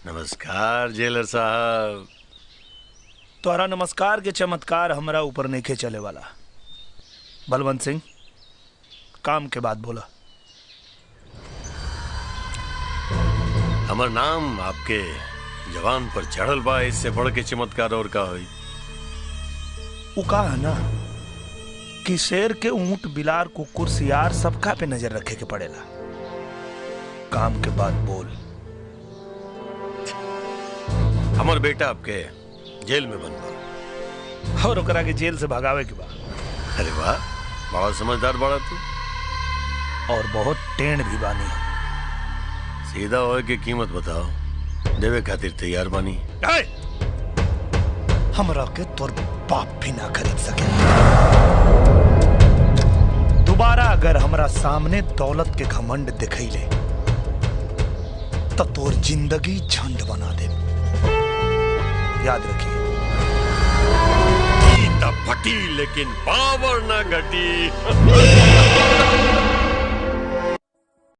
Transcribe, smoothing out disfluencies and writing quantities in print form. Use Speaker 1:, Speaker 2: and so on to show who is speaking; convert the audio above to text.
Speaker 1: नमस्कार जेलर साहब।
Speaker 2: तोहरा नमस्कार के चमत्कार हमरा ऊपर नहीं चले वाला। बलवंत सिंह, काम के बाद बोला।
Speaker 1: हमार नाम आपके जवान पर चढ़ल बा, इससे बढ़ के चमत्कार और का हुई?
Speaker 2: वो कहा है ना कि शेर के ऊंट, बिलार, कुकुर, सियार सबका पे नजर रखे के पड़ेला। काम के बाद बोल।
Speaker 1: हमार बेटा आपके जेल में बंद बा
Speaker 2: और ओकरा के जेल से भगावे के बाद।
Speaker 1: अरे वाह, बड़ा समझदार बड़ा तू।
Speaker 2: और बहुत टेढ़ भी बानी।
Speaker 1: सीधा होए की कीमत बताओ, देवे खातिर तैयार बानी।
Speaker 2: हमरा के तोर बाप भी ना खरीद सके। दोबारा अगर हमरा सामने दौलत के घमंड दिखैले तो तोर जिंदगी झंड बना दे। याद रखिए।
Speaker 1: फटी लेकिन पावर ना घटी।